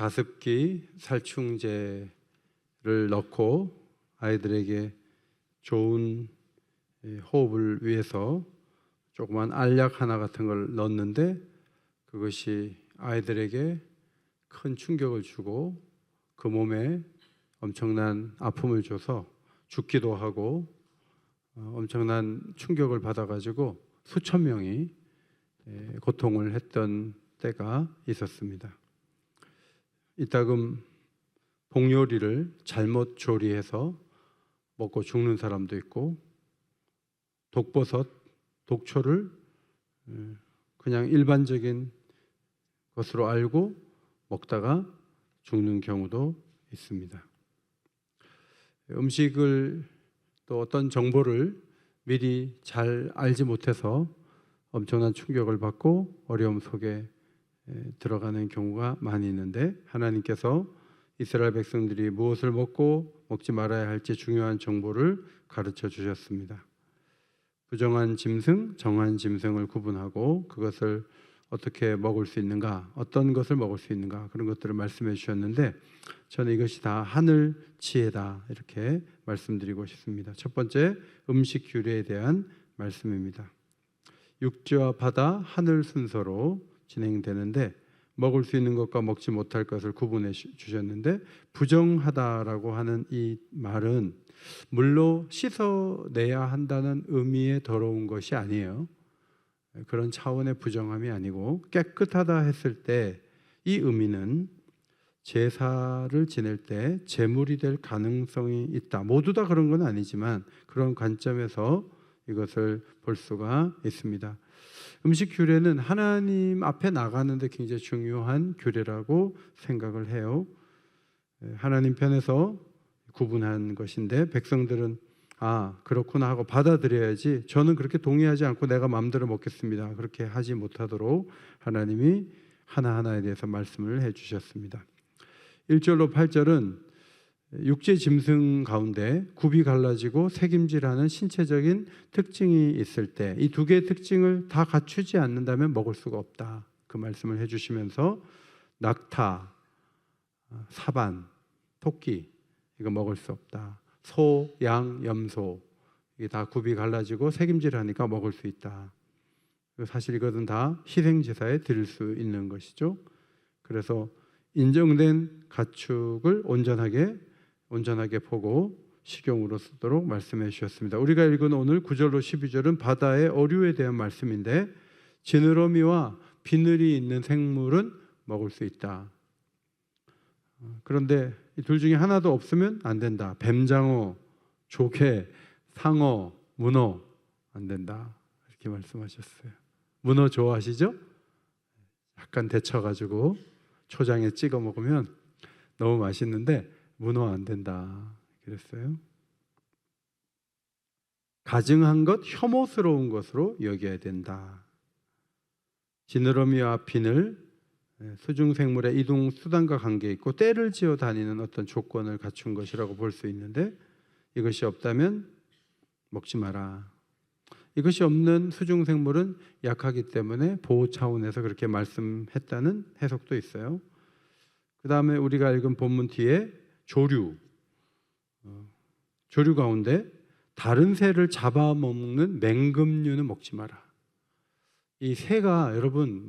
가습기 살충제를 넣고 아이들에게 좋은 호흡을 위해서 조그만 알약 하나 같은 걸 넣었는데 그것이 아이들에게 큰 충격을 주고 그 몸에 엄청난 아픔을 줘서 죽기도 하고 엄청난 충격을 받아가지고 수천 명이 고통을 했던 때가 있었습니다. 이따금 복요리를 잘못 조리해서 먹고 죽는 사람도 있고 독버섯, 독초를 그냥 일반적인 것으로 알고 먹다가 죽는 경우도 있습니다. 음식을 또 어떤 정보를 미리 잘 알지 못해서 엄청난 충격을 받고 어려움 속에 들어가는 경우가 많이 있는데 하나님께서 이스라엘 백성들이 무엇을 먹고 먹지 말아야 할지 중요한 정보를 가르쳐 주셨습니다. 부정한 짐승, 정한 짐승을 구분하고 그것을 어떻게 먹을 수 있는가, 어떤 것을 먹을 수 있는가 그런 것들을 말씀해 주셨는데 저는 이것이 다 하늘 지혜다 이렇게 말씀드리고 싶습니다. 첫 번째 음식 규례에 대한 말씀입니다. 육지와 바다, 하늘 순서로 진행되는데 먹을 수 있는 것과 먹지 못할 것을 구분해 주셨는데 부정하다라고 하는 이 말은 물로 씻어내야 한다는 의미의 더러운 것이 아니에요. 그런 차원의 부정함이 아니고 깨끗하다 했을 때 이 의미는 제사를 지낼 때 제물이 될 가능성이 있다. 모두 다 그런 건 아니지만 그런 관점에서 이것을 볼 수가 있습니다. 음식 규례는 하나님 앞에 나가는데 굉장히 중요한 규례라고 생각을 해요. 하나님 편에서 구분한 것인데 백성들은 그렇구나 하고 받아들여야지 저는 그렇게 동의하지 않고 내가 마음대로 먹겠습니다. 그렇게 하지 못하도록 하나님이 하나하나에 대해서 말씀을 해주셨습니다. 1절로 8절은 육지 짐승 가운데 굽이 갈라지고 새김질하는 신체적인 특징이 있을 때 이 두 개의 특징을 다 갖추지 않는다면 먹을 수가 없다. 그 말씀을 해주시면서 낙타, 사반, 토끼 이거 먹을 수 없다. 소, 양, 염소 이게 다 굽이 갈라지고 새김질하니까 먹을 수 있다. 사실 이것은 다 희생제사에 드릴 수 있는 것이죠. 그래서 인정된 가축을 온전하게 보고 식용으로 쓰도록 말씀해 주셨습니다. 우리가 읽은 오늘 9절로 12절은 바다의 어류에 대한 말씀인데 지느러미와 비늘이 있는 생물은 먹을 수 있다. 그런데 이 둘 중에 하나도 없으면 안 된다. 뱀장어, 조개, 상어, 문어 안 된다. 이렇게 말씀하셨어요. 문어 좋아하시죠? 약간 데쳐가지고 초장에 찍어 먹으면 너무 맛있는데 문어 안 된다. 그랬어요. 가증한 것, 혐오스러운 것으로 여겨야 된다. 지느러미와 비늘, 수중생물의 이동 수단과 관계 있고 때를 지어 다니는 어떤 조건을 갖춘 것이라고 볼 수 있는데 이것이 없다면 먹지 마라. 이것이 없는 수중생물은 약하기 때문에 보호 차원에서 그렇게 말씀했다는 해석도 있어요. 그 다음에 우리가 읽은 본문 뒤에 조류 가운데 다른 새를 잡아먹는 맹금류는 먹지 마라. 이 새가 여러분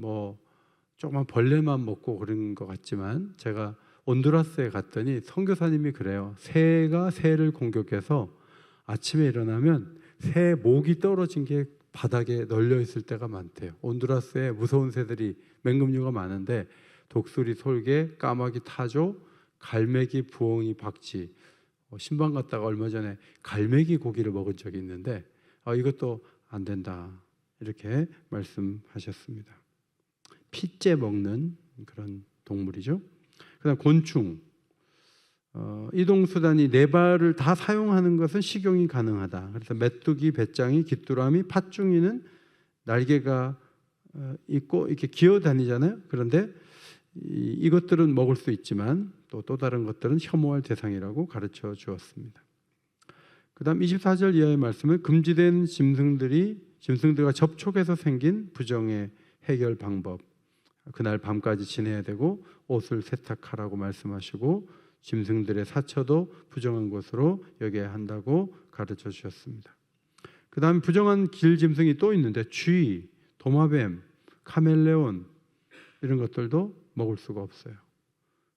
조그만 벌레만 먹고 그런 것 같지만 제가 온두라스에 갔더니 선교사님이 그래요. 새가 새를 공격해서 아침에 일어나면 새 목이 떨어진 게 바닥에 널려 있을 때가 많대요. 온두라스에 무서운 새들이 맹금류가 많은데 독수리, 솔개, 까마귀, 타조, 갈매기, 부엉이, 박쥐. 신방 갔다가 얼마 전에 갈매기 고기를 먹은 적이 있는데 이것도 안 된다 이렇게 말씀하셨습니다. 핏째 먹는 그런 동물이죠. 그다음 곤충. 이동수단이 네 발을 다 사용하는 것은 식용이 가능하다. 그래서 메뚜기, 배짱이, 귀뚜라미, 팥중이는 날개가 있고 이렇게 기어다니잖아요. 그런데 이것들은 먹을 수 있지만 또 다른 것들은 혐오할 대상이라고 가르쳐 주었습니다. 그 다음 24절 이하의 말씀은 금지된 짐승들과 접촉해서 생긴 부정의 해결 방법 그날 밤까지 지내야 되고 옷을 세탁하라고 말씀하시고 짐승들의 사처도 부정한 것으로 여겨야 한다고 가르쳐 주셨습니다. 그 다음에 부정한 길 짐승이 또 있는데 쥐, 도마뱀, 카멜레온 이런 것들도 먹을 수가 없어요.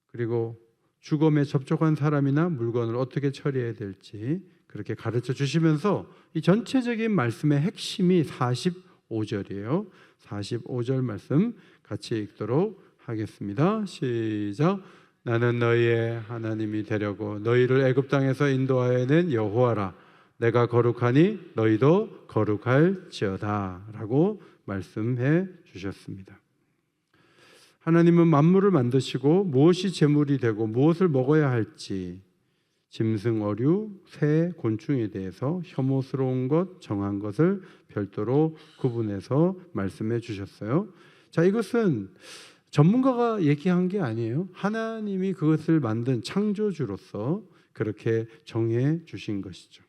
그리고 죽음에 접촉한 사람이나 물건을 어떻게 처리해야 될지 그렇게 가르쳐 주시면서 이 전체적인 말씀의 핵심이 45절이에요. 45절 말씀 같이 읽도록 하겠습니다. 시작. 나는 너희의 하나님이 되려고 너희를 애굽 땅에서 인도하여 낸 여호와라. 내가 거룩하니 너희도 거룩할지어다 라고 말씀해 주셨습니다. 하나님은 만물을 만드시고 무엇이 제물이 되고 무엇을 먹어야 할지 짐승, 어류, 새, 곤충에 대해서 혐오스러운 것, 정한 것을 별도로 구분해서 말씀해 주셨어요. 자, 이것은 전문가가 얘기한 게 아니에요. 하나님이 그것을 만든 창조주로서 그렇게 정해 주신 것이죠.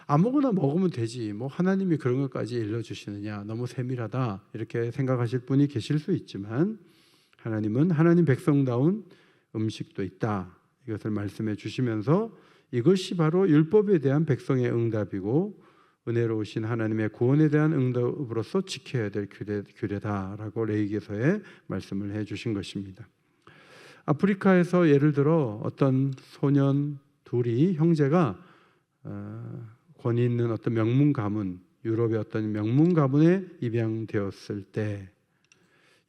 아무거나 먹으면 되지, 뭐 하나님이 그런 것까지 일러주시느냐, 너무 세밀하다 이렇게 생각하실 분이 계실 수 있지만 하나님은 하나님 백성다운 음식도 있다, 이것을 말씀해 주시면서 이것이 바로 율법에 대한 백성의 응답이고 은혜로우신 하나님의 구원에 대한 응답으로서 지켜야 될 규례다라고 레위기서에 말씀을 해 주신 것입니다. 아프리카에서 예를 들어 어떤 소년 둘이 형제가 권위 있는 어떤 명문 가문, 유럽의 어떤 명문 가문에 입양되었을 때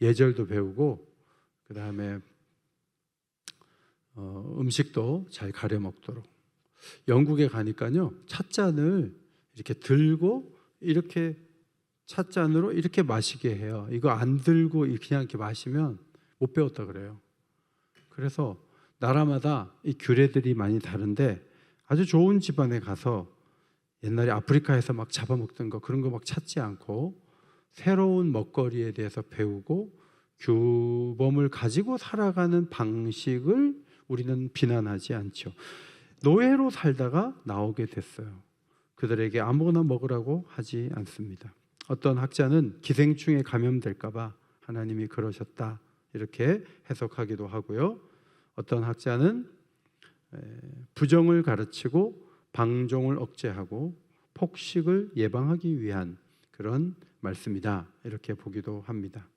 예절도 배우고 그 다음에 음식도 잘 가려 먹도록, 영국에 가니까요 찻잔을 이렇게 들고 이렇게 찻잔으로 이렇게 마시게 해요. 이거 안 들고 그냥 이렇게 마시면 못 배웠다 그래요. 그래서 나라마다 이 규례들이 많이 다른데 아주 좋은 집안에 가서 옛날에 아프리카에서 막 잡아먹던 거 그런 거 막 찾지 않고 새로운 먹거리에 대해서 배우고 규범을 가지고 살아가는 방식을 우리는 비난하지 않죠. 노예로 살다가 나오게 됐어요. 그들에게 아무거나 먹으라고 하지 않습니다. 어떤 학자는 기생충에 감염될까 봐 하나님이 그러셨다 이렇게 해석하기도 하고요. 어떤 학자는 부정을 가르치고 방종을 억제하고 폭식을 예방하기 위한 그런 말씀이다 이렇게 보기도 합니다.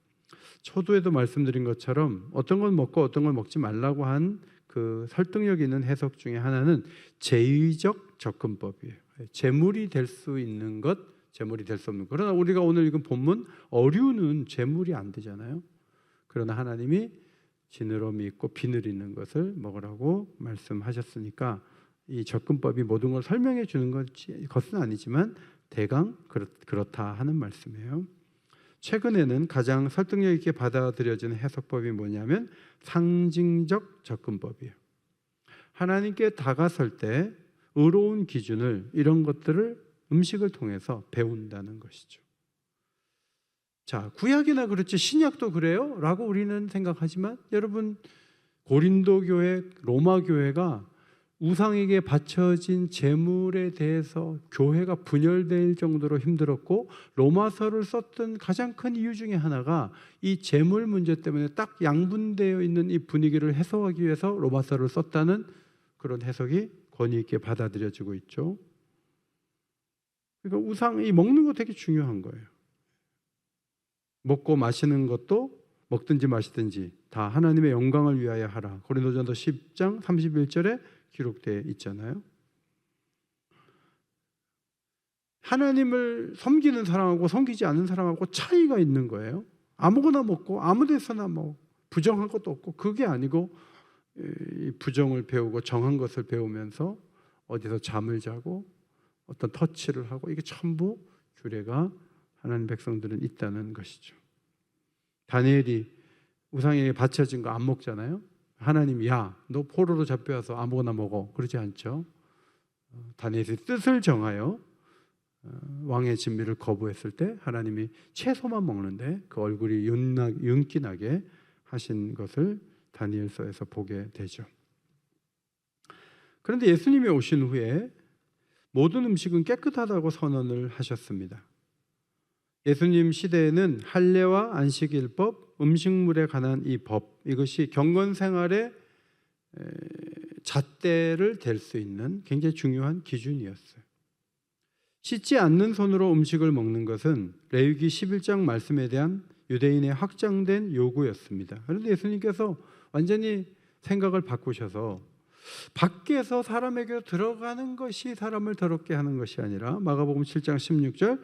초두에도 말씀드린 것처럼 어떤 걸 먹고 어떤 걸 먹지 말라고 한 그 설득력 있는 해석 중에 하나는 제의적 접근법이에요. 제물이 될 수 있는 것, 제물이 될 수 없는 것. 그러나 우리가 오늘 읽은 본문 어류는 제물이 안 되잖아요. 그러나 하나님이 지느러미 있고 비늘 있는 것을 먹으라고 말씀하셨으니까 이 접근법이 모든 걸 설명해 주는 것은 아니지만 대강 그렇다 하는 말씀이에요. 최근에는 가장 설득력 있게 받아들여지는 해석법이 뭐냐면 상징적 접근법이에요. 하나님께 다가설 때 의로운 기준을, 이런 것들을 음식을 통해서 배운다는 것이죠. 자, 구약이나 그렇지 신약도 그래요? 라고 우리는 생각하지만 여러분, 고린도 교회, 로마 교회가 우상에게 바쳐진 제물에 대해서 교회가 분열될 정도로 힘들었고 로마서를 썼던 가장 큰 이유 중에 하나가 이 제물 문제 때문에 딱 양분되어 있는 이 분위기를 해소하기 위해서 로마서를 썼다는 그런 해석이 권위 있게 받아들여지고 있죠. 그러니까 우상, 이 먹는 거 되게 중요한 거예요. 먹고 마시는 것도 먹든지 마시든지 다 하나님의 영광을 위하여 하라. 고린도전서 10장 31절에 기록되어 있잖아요. 하나님을 섬기는 사람하고 섬기지 않는 사람하고 차이가 있는 거예요. 아무거나 먹고 아무 데서나 뭐 부정한 것도 없고, 그게 아니고 부정을 배우고 정한 것을 배우면서 어디서 잠을 자고 어떤 터치를 하고, 이게 전부 규례가 하나님 백성들은 있다는 것이죠. 다니엘이 우상에게 바쳐진 거 안 먹잖아요. 하나님이 야, 너 포로로 잡혀와서 아무거나 먹어, 그러지 않죠. 다니엘의 뜻을 정하여 왕의 진미를 거부했을 때 하나님이 채소만 먹는데 그 얼굴이 윤기나게 하신 것을 다니엘서에서 보게 되죠. 그런데 예수님이 오신 후에 모든 음식은 깨끗하다고 선언을 하셨습니다. 예수님 시대에는 할례와 안식일법, 음식물에 관한 이 법, 이것이 경건 생활의 잣대를 댈 수 있는 굉장히 중요한 기준이었어요. 씻지 않는 손으로 음식을 먹는 것은 레위기 11장 말씀에 대한 유대인의 확장된 요구였습니다. 그런데 예수님께서 완전히 생각을 바꾸셔서 밖에서 사람에게 들어가는 것이 사람을 더럽게 하는 것이 아니라 마가복음 7장 16절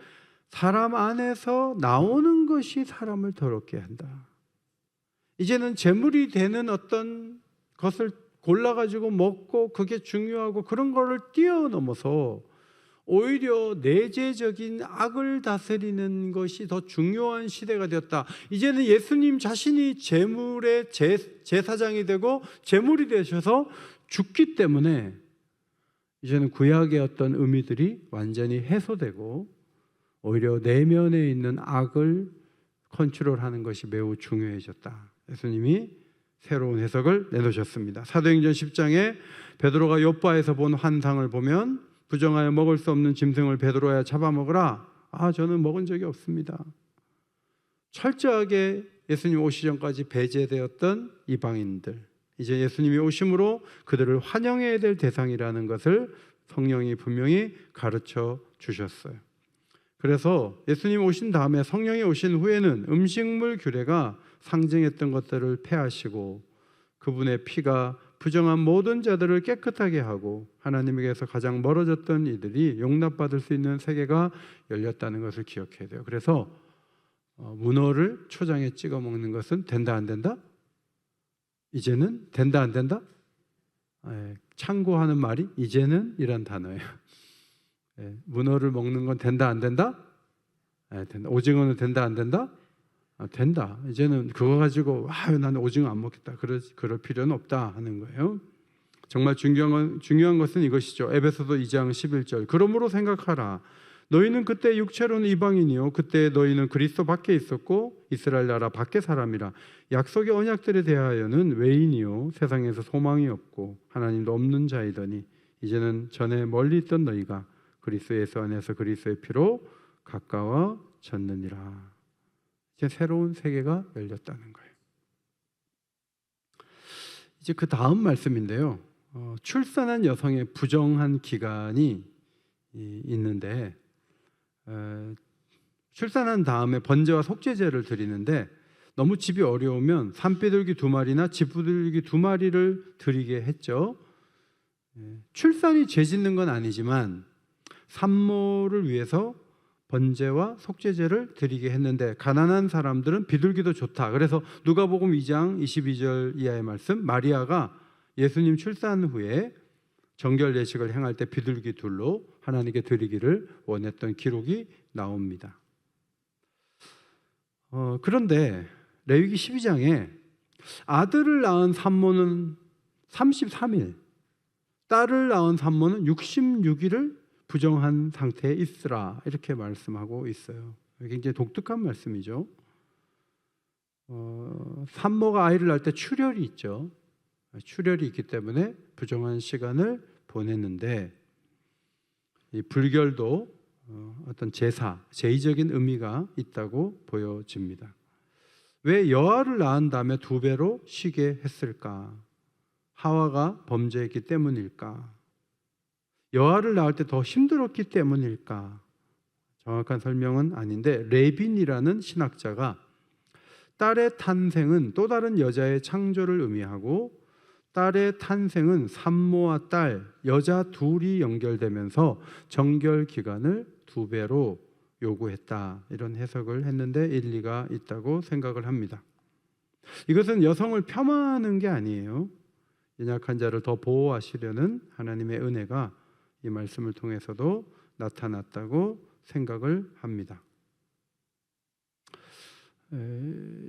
사람 안에서 나오는 것이 사람을 더럽게 한다. 이제는 제물이 되는 어떤 것을 골라가지고 먹고 그게 중요하고 그런 거를 뛰어넘어서 오히려 내재적인 악을 다스리는 것이 더 중요한 시대가 되었다. 이제는 예수님 자신이 제물의 제사장이 되고 제물이 되셔서 죽기 때문에 이제는 구약의 어떤 의미들이 완전히 해소되고 오히려 내면에 있는 악을 컨트롤하는 것이 매우 중요해졌다. 예수님이 새로운 해석을 내놓으셨습니다. 사도행전 10장에 베드로가 요바에서 본 환상을 보면 부정하여 먹을 수 없는 짐승을 베드로야 잡아먹으라. 저는 먹은 적이 없습니다. 철저하게 예수님 오시 전까지 배제되었던 이방인들, 이제 예수님이 오심으로 그들을 환영해야 될 대상이라는 것을 성령이 분명히 가르쳐 주셨어요. 그래서 예수님 오신 다음에 성령이 오신 후에는 음식물 규례가 상징했던 것들을 폐하시고 그분의 피가 부정한 모든 자들을 깨끗하게 하고 하나님에게서 가장 멀어졌던 이들이 용납받을 수 있는 세계가 열렸다는 것을 기억해야 돼요. 그래서 문어를 초장에 찍어 먹는 것은 된다 안 된다? 이제는 된다 안 된다? 참고하는 말이 이제는 이란 단어예요. 문어를 먹는 건 된다 안 된다? 된다. 오징어는 된다 안 된다? 된다. 이제는 그거 가지고 나는 오징어 안 먹겠다. 그럴 필요는 없다 하는 거예요. 정말 중요한 것은 이것이죠. 에베소서 2장 11절. 그러므로 생각하라. 너희는 그때 육체로는 이방인이요 그때 너희는 그리스도 밖에 있었고 이스라엘 나라 밖의 사람이라. 약속의 언약들에 대하여는 외인이요 세상에서 소망이 없고 하나님도 없는 자이더니 이제는 전에 멀리 있던 너희가 그리스도 예수 안에서 그리스도의 피로 가까워졌느니라. 이제 새로운 세계가 열렸다는 거예요. 이제 그 다음 말씀인데요. 출산한 여성의 부정한 기간이 있는데 출산한 다음에 번제와 속죄제를 드리는데 너무 집이 어려우면 산비둘기 2마리나 집비둘기 2마리를 드리게 했죠. 출산이 죄 짓는 건 아니지만 산모를 위해서 번제와 속죄제를 드리게 했는데 가난한 사람들은 비둘기도 좋다. 그래서 누가복음 2장 22절 이하의 말씀, 마리아가 예수님 출산 후에 정결 예식을 행할 때 비둘기 둘로 하나님께 드리기를 원했던 기록이 나옵니다. 그런데 레위기 12장에 아들을 낳은 산모는 33일, 딸을 낳은 산모는 66일을 부정한 상태에 있으라 이렇게 말씀하고 있어요. 굉장히 독특한 말씀이죠. 산모가 아이를 낳을 때 출혈이 있죠. 출혈이 있기 때문에 부정한 시간을 보냈는데 이 불결도 어떤 제의적인 의미가 있다고 보여집니다. 왜 여아를 낳은 다음에 2배로 쉬게 했을까? 하와가 범죄했기 때문일까? 여아를 낳을 때 더 힘들었기 때문일까? 정확한 설명은 아닌데 레빈이라는 신학자가 딸의 탄생은 또 다른 여자의 창조를 의미하고 딸의 탄생은 산모와 딸, 여자 둘이 연결되면서 정결 기간을 2배로 요구했다. 이런 해석을 했는데 일리가 있다고 생각을 합니다. 이것은 여성을 폄하하는 게 아니에요. 연약한 자를 더 보호하시려는 하나님의 은혜가 이 말씀을 통해서도 나타났다고 생각을 합니다.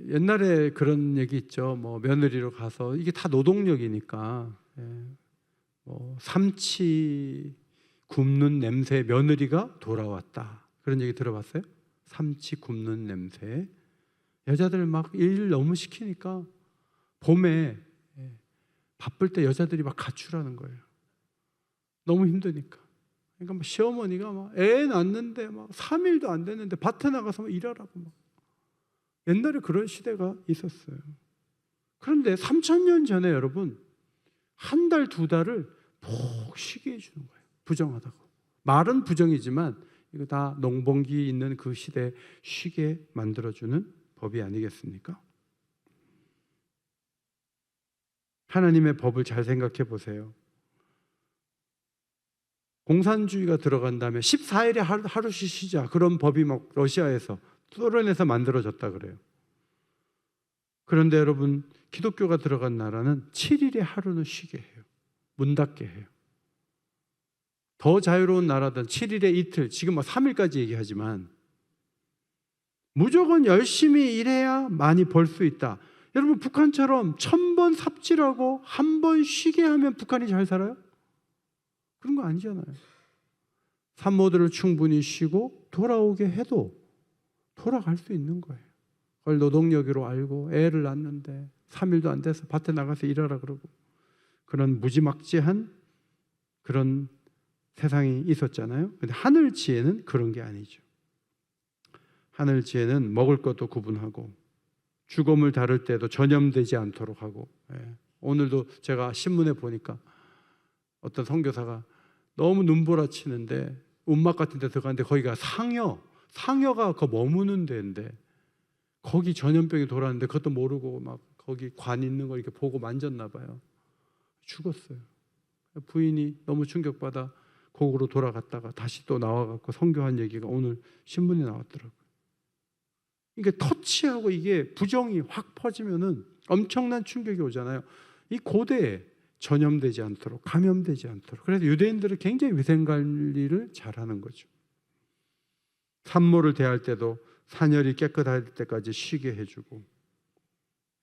옛날에 그런 얘기 있죠. 며느리로 가서 이게 다 노동력이니까 삼치 굽는 냄새 며느리가 돌아왔다. 그런 얘기 들어봤어요? 삼치 굽는 냄새. 여자들 막 일 너무 시키니까 봄에 바쁠 때 여자들이 막 가출하는 거예요. 너무 힘드니까. 그러니까 뭐 시어머니가 막 애 낳는데 막 3일도 안 됐는데 밭에 나가서 막 일하라고 막. 옛날에 그런 시대가 있었어요. 그런데 3,000년 전에 여러분 한 달, 두 달을 푹 쉬게 해주는 거예요. 부정하다고. 말은 부정이지만 이거 다 농번기 있는 그 시대에 쉬게 만들어주는 법이 아니겠습니까? 하나님의 법을 잘 생각해 보세요. 공산주의가 들어간 다음에 14일에 하루씩 쉬자. 그런 법이 막 러시아에서, 소련에서 만들어졌다 그래요. 그런데 여러분, 기독교가 들어간 나라는 7일에 하루는 쉬게 해요. 문 닫게 해요. 더 자유로운 나라든 7일에 이틀, 지금 뭐 3일까지 얘기하지만 무조건 열심히 일해야 많이 벌 수 있다. 여러분, 북한처럼 1000번 삽질하고 한 번 쉬게 하면 북한이 잘 살아요? 그런 거 아니잖아요. 산모들을 충분히 쉬고 돌아오게 해도 돌아갈 수 있는 거예요. 그걸 노동력으로 알고 애를 낳는데 3일도 안 돼서 밭에 나가서 일하라 그러고, 그런 무지막지한 그런 세상이 있었잖아요. 근데 하늘 지혜는 그런 게 아니죠. 하늘 지혜는 먹을 것도 구분하고 죽음을 다룰 때도 전염되지 않도록 하고, 오늘도 제가 신문에 보니까 어떤 선교사가 너무 눈보라치는데 움막 같은 데 들어갔는데 거기가 상여가 그 머무는 데인데 거기 전염병이 돌았는데 그것도 모르고 막 거기 관 있는 거 이렇게 보고 만졌나 봐요. 죽었어요. 부인이 너무 충격받아 거기로 돌아갔다가 다시 또 나와갖고 선교한 얘기가 오늘 신문에 나왔더라고요. 이게 터치하고 이게 부정이 확 퍼지면은 엄청난 충격이 오잖아요. 이 고대에 전염되지 않도록, 감염되지 않도록. 그래서 유대인들은 굉장히 위생관리를 잘하는 거죠. 산모를 대할 때도 산열이 깨끗할 때까지 쉬게 해주고,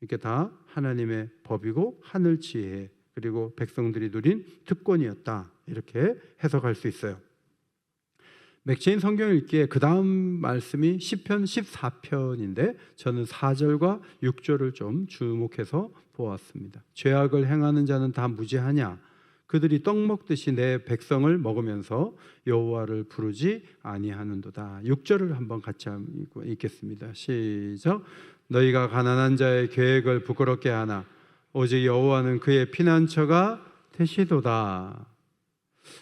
이게 다 하나님의 법이고 하늘 지혜, 그리고 백성들이 누린 특권이었다, 이렇게 해석할 수 있어요. 맥체인 성경 읽기에 그 다음 말씀이 시편 14편인데 저는 4절과 6절을 좀 주목해서 보았습니다. 죄악을 행하는 자는 다 무죄하냐? 그들이 떡 먹듯이 내 백성을 먹으면서 여호와를 부르지 아니하는도다. 6절을 한번 같이 읽겠습니다. 시작. 너희가 가난한 자의 계획을 부끄럽게 하나 오직 여호와는 그의 피난처가 되시도다.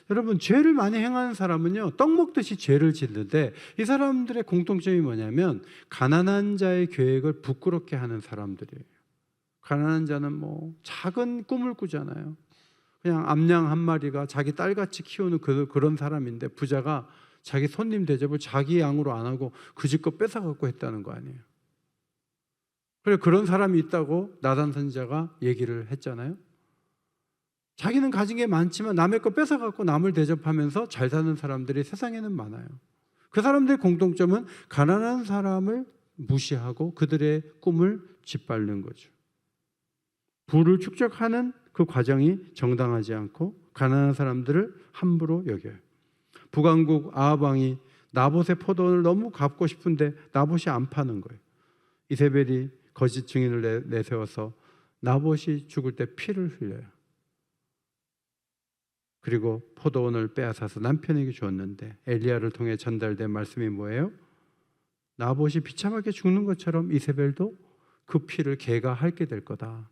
여러분, 죄를 많이 행하는 사람은요, 떡 먹듯이 죄를 짓는데 이 사람들의 공통점이 뭐냐면 가난한 자의 계획을 부끄럽게 하는 사람들이에요. 가난한 자는 뭐 작은 꿈을 꾸잖아요. 그냥 암양 한 마리가 자기 딸같이 키우는 그런 사람인데, 부자가 자기 손님 대접을 자기 양으로 안 하고 그 집 거 뺏어갖고 했다는 거 아니에요. 그래, 그런 사람이 있다고 나단 선지자가 얘기를 했잖아요. 자기는 가진 게 많지만 남의 거 뺏어갖고 남을 대접하면서 잘 사는 사람들이 세상에는 많아요. 그 사람들의 공통점은 가난한 사람을 무시하고 그들의 꿈을 짓밟는 거죠. 부를 축적하는 그 과정이 정당하지 않고 가난한 사람들을 함부로 여겨요. 북왕국 아합 왕이 나봇의 포도원을 너무 갚고 싶은데 나봇이 안 파는 거예요. 이세벨이 거짓 증인을 내세워서 나봇이 죽을 때 피를 흘려요. 그리고 포도원을 빼앗아서 남편에게 주었는데 엘리야를 통해 전달된 말씀이 뭐예요? 나봇이 비참하게 죽는 것처럼 이세벨도 그 피를 걔가 핥게 될 거다.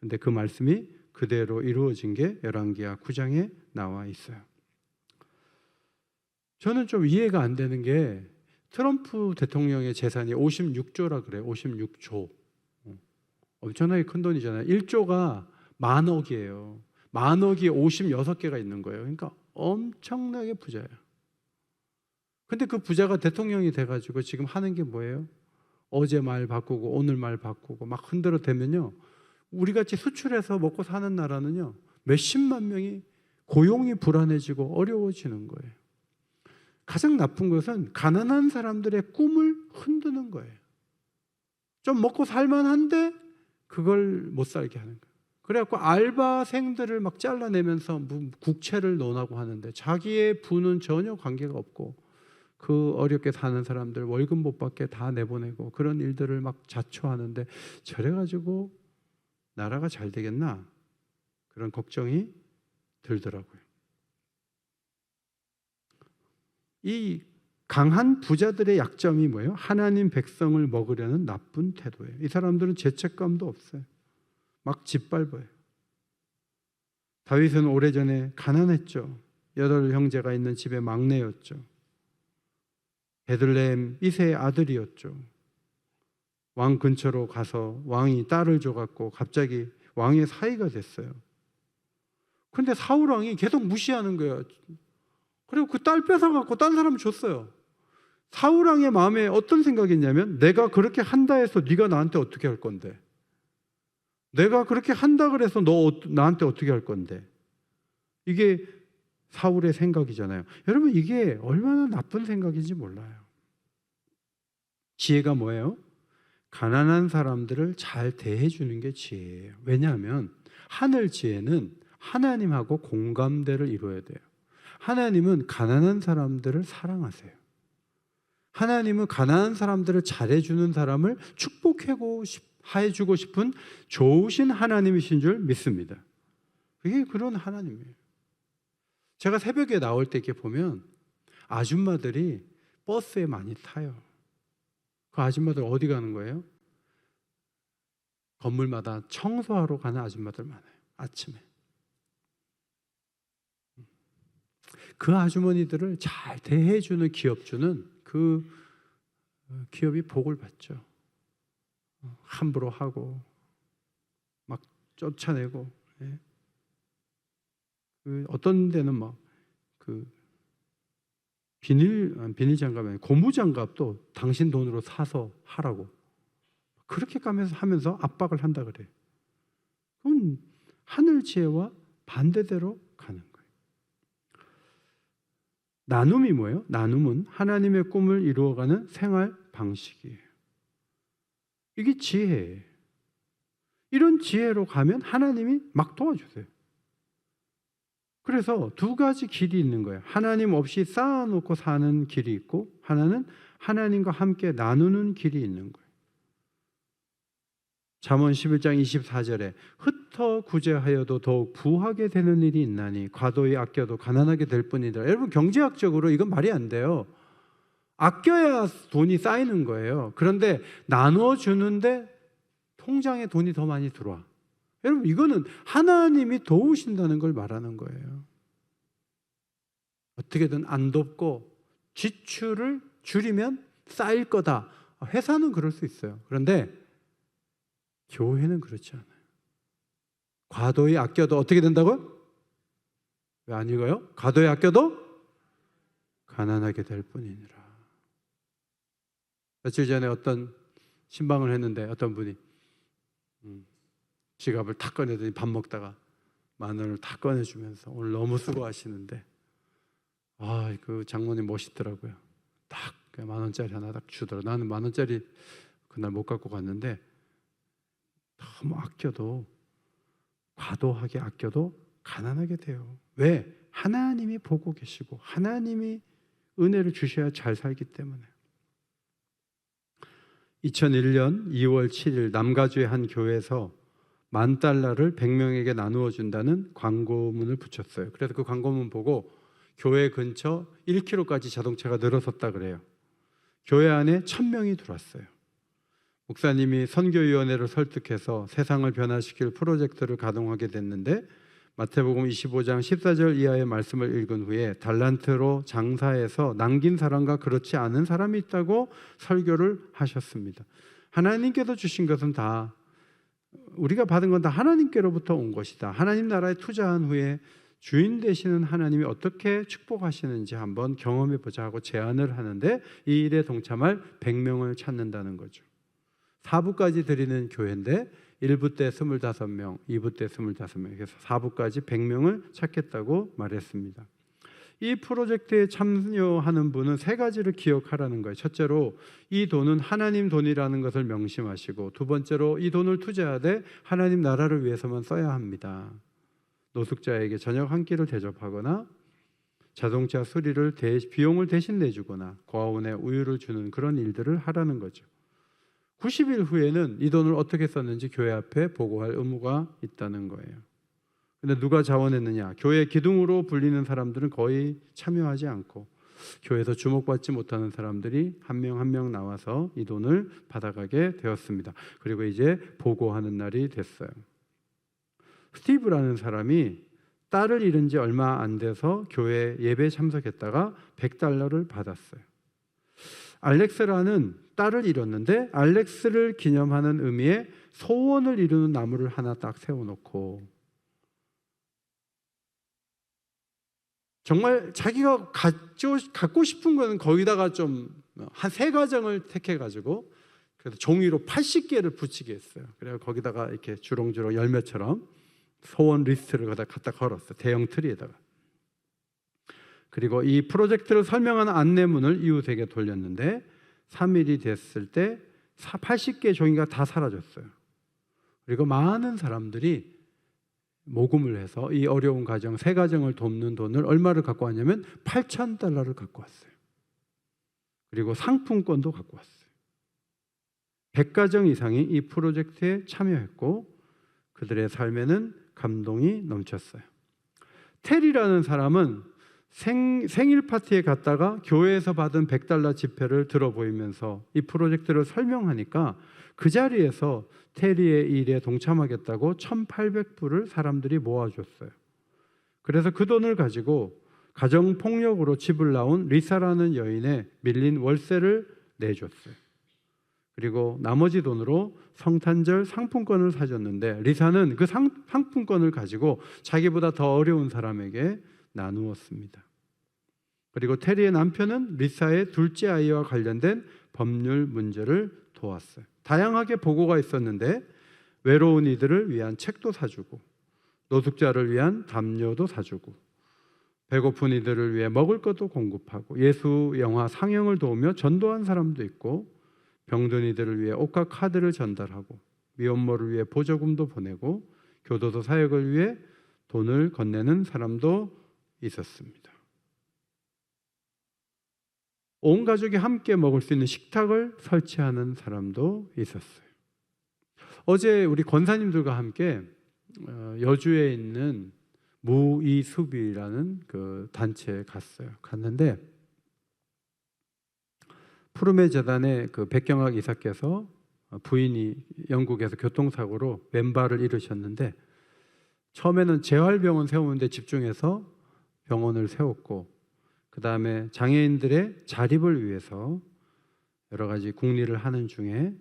근데 그 말씀이 그대로 이루어진 게 열왕기하 9장에 나와 있어요. 저는 좀 이해가 안 되는 게 트럼프 대통령의 재산이 56조라 그래요. 56조. 엄청나게 큰 돈이잖아요. 1조가 10,000억이에요. 10,000억이 56개가 있는 거예요. 그러니까 엄청나게 부자예요. 근데 그 부자가 대통령이 돼가지고 지금 하는 게 뭐예요? 어제 말 바꾸고 오늘 말 바꾸고 막 흔들어 대면요, 우리같이 수출해서 먹고 사는 나라는요 몇십만 명이 고용이 불안해지고 어려워지는 거예요. 가장 나쁜 것은 가난한 사람들의 꿈을 흔드는 거예요. 좀 먹고 살만한데 그걸 못 살게 하는 거예요. 그래갖고 알바생들을 막 잘라내면서 국채를 논하고 하는데 자기의 부는 전혀 관계가 없고 그 어렵게 사는 사람들 월급 못 받게 다 내보내고 그런 일들을 막 자초하는데, 저래가지고 나라가 잘 되겠나? 、 그런 걱정이 들더라고요. 、 그런 걱정이 들더라고요. 、 그런 걱정이 들더라고요. 、 그런 걱정이 들더라고요. 、 그런 걱정이 들더라고요. 、 그런 걱정이 들더라고요. 、 그런 걱정이 들더라고요. 、 그런 걱정이 들더라고요. 、 그런 걱정이 들더라고요. 이 강한 부자들의 약점이 뭐예요? 하나님 백성을 먹으려는 나쁜 태도예요. 이 사람들은 죄책감도 없어요. 막 짓밟아요. 다윗은 오래전에 가난했죠. 8형제가 있는 집의 막내였죠. 베들레헴 이세의 아들이었죠. 왕 근처로 가서 왕이 딸을 줘갖고 갑자기 왕의 사위가 됐어요. 그런데 사울 왕이 계속 무시하는 거예요. 그리고 그 딸 뺏어갖고 딴 사람 줬어요. 사울 왕의 마음에 어떤 생각이 있냐면, 내가 그렇게 한다 해서 네가 나한테 어떻게 할 건데? 내가 그렇게 한다 그래서 너 나한테 어떻게 할 건데? 이게 사울의 생각이잖아요. 여러분, 이게 얼마나 나쁜 생각인지 몰라요. 지혜가 뭐예요? 가난한 사람들을 잘 대해주는 게 지혜예요. 왜냐하면 하늘 지혜는 하나님하고 공감대를 이루어야 돼요. 하나님은 가난한 사람들을 사랑하세요. 하나님은 가난한 사람들을 잘해주는 사람을 축복해주고 싶은 좋으신 하나님이신 줄 믿습니다. 그게 그런 하나님이에요. 제가 새벽에 나올 때 이렇게 보면 아줌마들이 버스에 많이 타요. 그 아줌마들 어디 가는 거예요? 건물마다 청소하러 가는 아줌마들 많아요. 아침에. 그 아주머니들을 잘 대해주는 기업주는 그 기업이 복을 받죠. 함부로 하고 막 쫓아내고, 예. 그 어떤 데는 막 그 비닐 장갑이 아니고 고무 장갑도 당신 돈으로 사서 하라고 그렇게 하면서 압박을 한다 그래요. 그건 하늘 지혜와 반대대로 가는 거예요. 나눔이 뭐예요? 나눔은 하나님의 꿈을 이루어가는 생활 방식이에요. 이게 지혜예요. 이런 지혜로 가면 하나님이 막 도와주세요. 그래서 두 가지 길이 있는 거예요. 하나님 없이 쌓아놓고 사는 길이 있고, 하나는 하나님과 함께 나누는 길이 있는 거예요. 잠언 11장 24절에 흩어 구제하여도 더욱 부하게 되는 일이 있나니 과도히 아껴도 가난하게 될 뿐이다. 여러분, 경제학적으로 이건 말이 안 돼요. 아껴야 돈이 쌓이는 거예요. 그런데 나눠주는데 통장에 돈이 더 많이 들어와. 여러분, 이거는 하나님이 도우신다는 걸 말하는 거예요. 어떻게든 안 돕고 지출을 줄이면 쌓일 거다. 회사는 그럴 수 있어요. 그런데 교회는 그렇지 않아요. 과도히 아껴도 어떻게 된다고요? 왜 안 읽어요? 과도히 아껴도 가난하게 될 뿐이니라. 며칠 전에 어떤 신방을 했는데 어떤 분이 지갑을 탁 꺼내더니 밥 먹다가 10,000원을 탁 꺼내주면서 오늘 너무 수고하시는데, 그 장모님 멋있더라고요. 딱 10,000원짜리 하나 딱 주더라고요. 나는 10,000원짜리 그날 못 갖고 갔는데, 너무 아껴도, 과도하게 아껴도 가난하게 돼요. 왜? 하나님이 보고 계시고 하나님이 은혜를 주셔야 잘 살기 때문에. 2001년 2월 7일 남가주의 한 교회에서 $10,000를 100명에게 나누어 준다는 광고문을 붙였어요. 그래서 그 광고문 보고 교회 근처 1km까지 자동차가 늘어섰다 그래요. 교회 안에 1,000명이 들어왔어요. 목사님이 선교위원회를 설득해서 세상을 변화시킬 프로젝트를 가동하게 됐는데, 마태복음 25장 14절 이하의 말씀을 읽은 후에 달란트로 장사해서 남긴 사람과 그렇지 않은 사람이 있다고 설교를 하셨습니다. 하나님께서 주신 것은 다, 우리가 받은 건 다 하나님께로부터 온 것이다. 하나님 나라에 투자한 후에 주인 되시는 하나님이 어떻게 축복하시는지 한번 경험해 보자 하고 제안을 하는데, 이 일에 동참할 100명을 찾는다는 거죠. 4부까지 드리는 교회인데 1부 때 25명, 2부 때 25명, 그래서 4부까지 100명을 찾겠다고 말했습니다. 이 프로젝트에 참여하는 분은 3가지를 기억하라는 거예요. 첫째로 이 돈은 하나님 돈이라는 것을 명심하시고, 두 번째로 이 돈을 투자하되 하나님 나라를 위해서만 써야 합니다. 노숙자에게 저녁 한 끼를 대접하거나 자동차 수리를 비용을 대신 내주거나 고아원에 우유를 주는 그런 일들을 하라는 거죠. 90일 후에는 이 돈을 어떻게 썼는지 교회 앞에 보고할 의무가 있다는 거예요. 근데 누가 자원했느냐? 교회 기둥으로 불리는 사람들은 거의 참여하지 않고, 교회에서 주목받지 못하는 사람들이 한 명 한 명 나와서 이 돈을 받아가게 되었습니다. 그리고 이제 보고하는 날이 됐어요. 스티브라는 사람이 딸을 잃은 지 얼마 안 돼서 교회 예배에 참석했다가 $100를 받았어요. 알렉스라는 딸을 잃었는데 알렉스를 기념하는 의미의 소원을 이루는 나무를 하나 딱 세워놓고 정말 자기가 갖고 싶은 거는 거기다가 좀 한 3가정을 택해가지고 그래서 종이로 80개를 붙이게 했어요. 그래서 거기다가 이렇게 주렁주렁 열매처럼 소원 리스트를 갖다 걸었어요. 대형 트리에다가. 그리고 이 프로젝트를 설명하는 안내문을 이웃에게 돌렸는데 3일이 됐을 때 80개 종이가 다 사라졌어요. 그리고 많은 사람들이 모금을 해서 이 어려운 가정 3가정을 돕는 돈을 얼마를 갖고 왔냐면 $8,000를 갖고 왔어요. 그리고 상품권도 갖고 왔어요. 100가정 이상이 이 프로젝트에 참여했고 그들의 삶에는 감동이 넘쳤어요. 테리라는 사람은 생일 파티에 갔다가 교회에서 받은 $100 지폐를 들어 보이면서 이 프로젝트를 설명하니까 그 자리에서 테리의 일에 동참하겠다고 $1,800불을 사람들이 모아줬어요. 그래서 그 돈을 가지고 가정폭력으로 집을 나온 리사라는 여인의 밀린 월세를 내줬어요. 그리고 나머지 돈으로 성탄절 상품권을 사줬는데 리사는 그 상품권을 가지고 자기보다 더 어려운 사람에게 나누었습니다. 그리고 테리의 남편은 리사의 둘째 아이와 관련된 법률 문제를 도왔어요. 다양하게 보고가 있었는데 외로운 이들을 위한 책도 사주고 노숙자를 위한 담요도 사주고 배고픈 이들을 위해 먹을 것도 공급하고 예수 영화 상영을 도우며 전도한 사람도 있고 병든 이들을 위해 옷과 카드를 전달하고 미혼모를 위해 보조금도 보내고 교도소 사역을 위해 돈을 건네는 사람도 있었습니다. 온 가족이 함께 먹을 수 있는 식탁을 설치하는 사람도 있었어요. 어제 우리 권사님들과 함께 여주에 있는 무이수비라는 그 단체에 갔는데 푸르메 재단의 그 백경학 이사께서 부인이 영국에서 교통사고로 왼발을 잃으셨는데 처음에는 재활병원 세우는데 집중해서 병원을 세웠고 그 다음에 장애인들의 자립을 위해서 여러 가지 국리를 하는 중에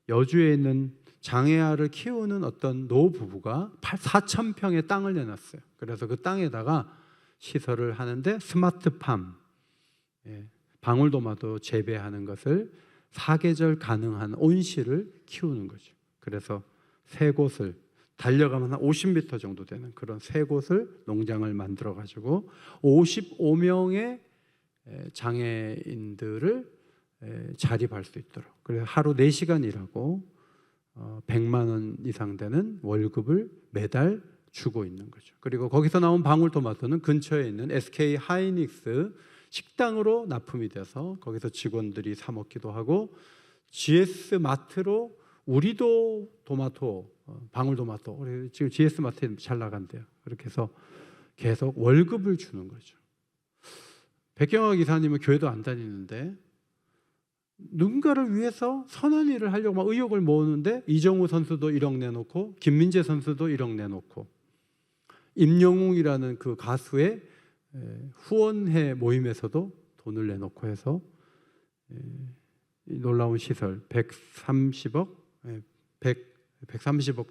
여주에 있는 장애아를 키우는 어떤 노부부가 4,000평의 땅을 내놨어요. 그래서 그 땅에다가 시설을 하는데 스마트팜, 방울토마토 재배하는 것을 사계절 가능한 온실을 키우는 거죠. 그래서 3곳을 달려가면 한 50m 정도 되는 그런 3곳을 농장을 만들어 가지고 55명의 장애인들을 자립할 수 있도록 그래서 하루 4시간 일하고 100만 원 이상 되는 월급을 매달 주고 있는 거죠. 그리고 거기서 나온 방울토마토는 근처에 있는 SK 하이닉스 식당으로 납품이 돼서 거기서 직원들이 사 먹기도 하고 GS 마트로 우리도 토마토, 방울토마토 우리 지금 GS 마트에 잘 나간대요. 그렇게 해서 계속 월급을 주는 거죠. 백경학 이사님은 교회도 안 다니는데 누군가를 위해서 선한 일을 하려고 막 의욕을 모으는데 이정우 선수도 1억 내놓고 김민재 선수도 1억 내놓고 임영웅이라는 그 가수의 후원회 모임에서도 돈을 내놓고 해서 놀라운 시설 130억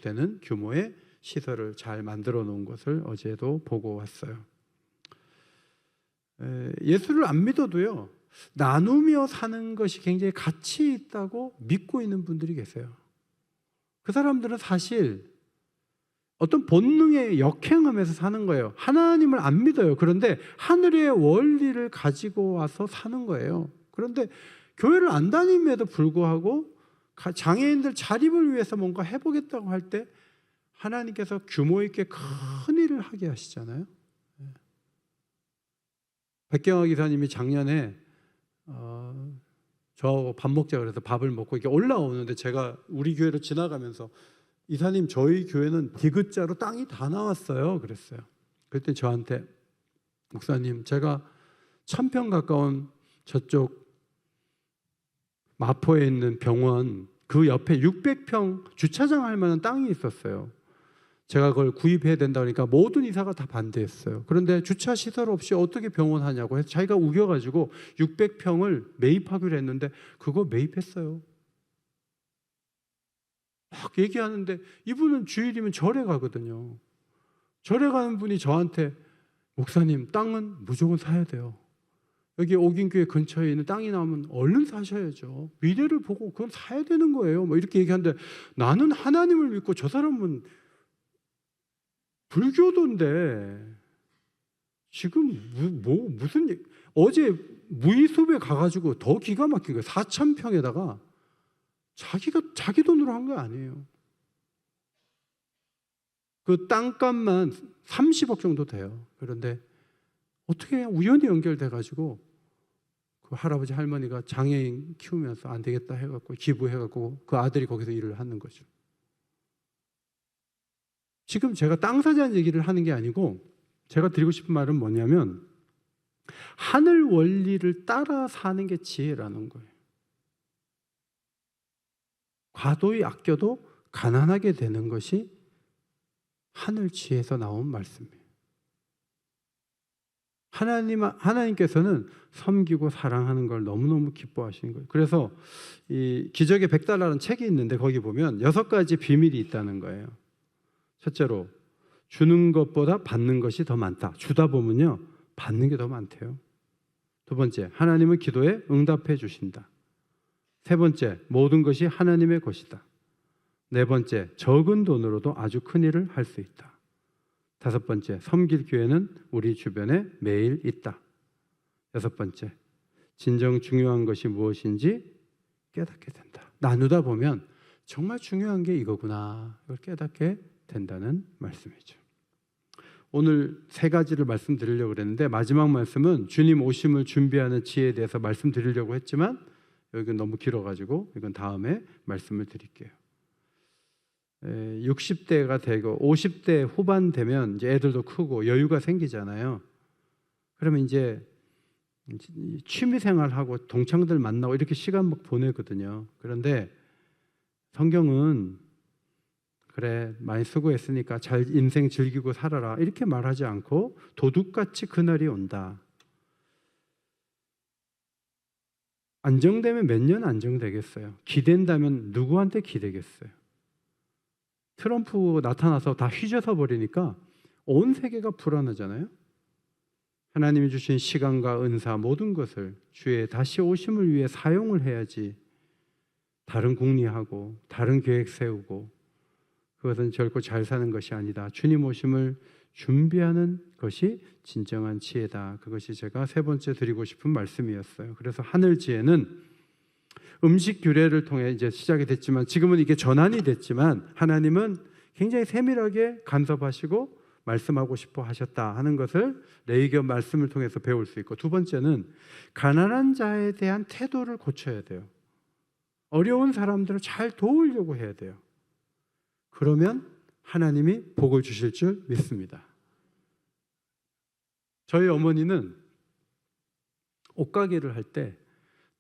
되는 규모의 시설을 잘 만들어 놓은 것을 어제도 보고 왔어요. 예수를 안 믿어도요 나누며 사는 것이 굉장히 가치 있다고 믿고 있는 분들이 계세요. 그 사람들은 사실 어떤 본능에 역행하면서 사는 거예요. 하나님을 안 믿어요. 그런데 하늘의 원리를 가지고 와서 사는 거예요. 그런데 교회를 안 다님에도 불구하고 장애인들 자립을 위해서 뭔가 해보겠다고 할 때 하나님께서 규모 있게 큰 일을 하게 하시잖아요. 백경학 이사님이 작년에 저하고 밥 먹자 그래서 밥을 먹고 이렇게 올라오는데 제가 우리 교회로 지나가면서 이사님 저희 교회는 디귿자로 땅이 다 나왔어요 그랬어요. 그랬더니 저한테 목사님 제가 1000평 가까운 저쪽 마포에 있는 병원 그 옆에 600평 주차장 할 만한 땅이 있었어요. 제가 그걸 구입해야 된다 그러니까 모든 이사가 다 반대했어요. 그런데 주차 시설 없이 어떻게 병원 하냐고 해서 자기가 우겨가지고 600평을 매입하기로 했는데 그거 매입했어요. 막 얘기하는데 이분은 주일이면 절에 가거든요. 절에 가는 분이 저한테 목사님 땅은 무조건 사야 돼요. 여기 옥인교회 근처에 있는 땅이 나오면 얼른 사셔야죠. 미래를 보고 그건 사야 되는 거예요. 뭐 이렇게 얘기하는데 나는 하나님을 믿고 저 사람은 불교도인데 지금 무슨 어제 무이숲에 가가지고 더 기가 막힌 거예요. 4000평에다가 자기가 자기 돈으로 한 거 아니에요. 그 땅값만 30억 정도 돼요. 그런데 어떻게 우연히 연결돼가지고 그 할아버지 할머니가 장애인 키우면서 안 되겠다 해갖고 기부해갖고 그 아들이 거기서 일을 하는 거죠. 지금 제가 땅 사자는 얘기를 하는 게 아니고 제가 드리고 싶은 말은 뭐냐면 하늘 원리를 따라 사는 게 지혜라는 거예요. 과도히 아껴도 가난하게 되는 것이 하늘 지혜에서 나온 말씀이에요. 하나님께서는 섬기고 사랑하는 걸 너무너무 기뻐하시는 거예요. 그래서 이 기적의 $100라는 책이 있는데 거기 보면 6가지 비밀이 있다는 거예요. 첫째로 주는 것보다 받는 것이 더 많다. 주다 보면요 받는 게 더 많대요. 두 번째, 하나님은 기도에 응답해 주신다. 세 번째, 모든 것이 하나님의 것이다. 네 번째, 적은 돈으로도 아주 큰 일을 할 수 있다. 다섯 번째, 섬길 기회는 우리 주변에 매일 있다. 여섯 번째, 진정 중요한 것이 무엇인지 깨닫게 된다. 나누다 보면 정말 중요한 게 이거구나, 이걸 깨닫게 된다는 말씀이죠. 오늘 3가지를 말씀드리려고 그랬는데 마지막 말씀은 주님 오심을 준비하는 지혜에 대해서 말씀드리려고 했지만 여기는 너무 길어가지고 이건 다음에 말씀을 드릴게요. 60대가 되고 50대 후반 되면 이제 애들도 크고 여유가 생기잖아요. 그러면 이제 취미생활하고 동창들 만나고 이렇게 시간 막 보내거든요. 그런데 성경은 그래 많이 수고했으니까 잘 인생 즐기고 살아라 이렇게 말하지 않고 도둑같이 그날이 온다. 안정되면 몇 년 안정되겠어요? 기댄다면 누구한테 기대겠어요? 트럼프 나타나서 다 휘저서 버리니까 온 세계가 불안하잖아요. 하나님이 주신 시간과 은사 모든 것을 주의 다시 오심을 위해 사용을 해야지 다른 궁리하고 다른 계획 세우고 그것은 결코 잘 사는 것이 아니다. 주님 오심을 준비하는 것이 진정한 지혜다. 그것이 제가 3번째 드리고 싶은 말씀이었어요. 그래서 하늘 지혜는 음식 규례를 통해 이제 시작이 됐지만 지금은 이게 전환이 됐지만 하나님은 굉장히 세밀하게 간섭하시고 말씀하고 싶어 하셨다 하는 것을 레위기 말씀을 통해서 배울 수 있고, 두 번째는 가난한 자에 대한 태도를 고쳐야 돼요. 어려운 사람들을 잘 도우려고 해야 돼요. 그러면 하나님이 복을 주실 줄 믿습니다. 저희 어머니는 옷가게를 할 때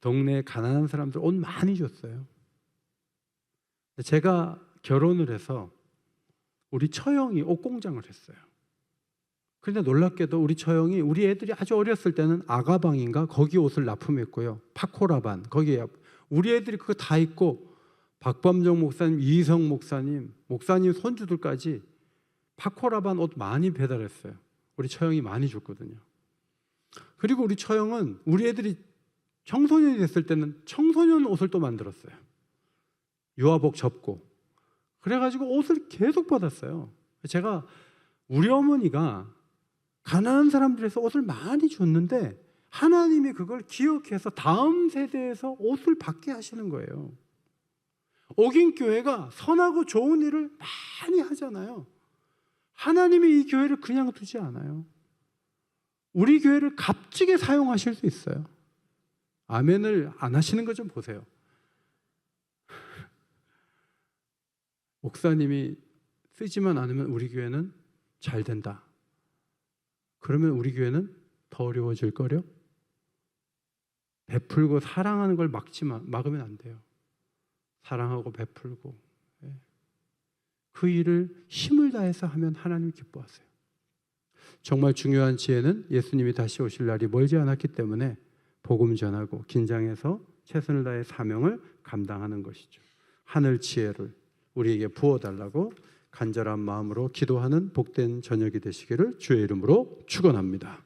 동네에 가난한 사람들 옷 많이 줬어요. 제가 결혼을 해서 우리 처형이 옷 공장을 했어요. 그런데 놀랍게도 우리 처형이 우리 애들이 아주 어렸을 때는 아가방인가 거기 옷을 납품했고요. 파코라반 거기에 우리 애들이 그거 다 입고 박범정 목사님, 이희성 목사님, 목사님 손주들까지 파코라반 옷 많이 배달했어요. 우리 처형이 많이 줬거든요. 그리고 우리 처형은 우리 애들이 청소년이 됐을 때는 청소년 옷을 또 만들었어요. 유아복 접고. 그래가지고 옷을 계속 받았어요. 제가 우리 어머니가 가난한 사람들에서 옷을 많이 줬는데 하나님이 그걸 기억해서 다음 세대에서 옷을 받게 하시는 거예요. 옥인교회가 선하고 좋은 일을 많이 하잖아요. 하나님이 이 교회를 그냥 두지 않아요. 우리 교회를 값지게 사용하실 수 있어요. 아멘을 안 하시는 거 좀 보세요. 목사님이 쓰지만 않으면 우리 교회는 잘 된다. 그러면 우리 교회는 더 어려워질 거요? 베풀고 사랑하는 걸 막으면 안 돼요. 사랑하고 베풀고 그 일을 힘을 다해서 하면 하나님 기뻐하세요. 정말 중요한 지혜는 예수님이 다시 오실 날이 멀지 않았기 때문에 복음 전하고 긴장해서 최선을 다해 사명을 감당하는 것이죠. 하늘 지혜를 우리에게 부어달라고 간절한 마음으로 기도하는 복된 저녁이 되시기를 주의 이름으로 축원합니다.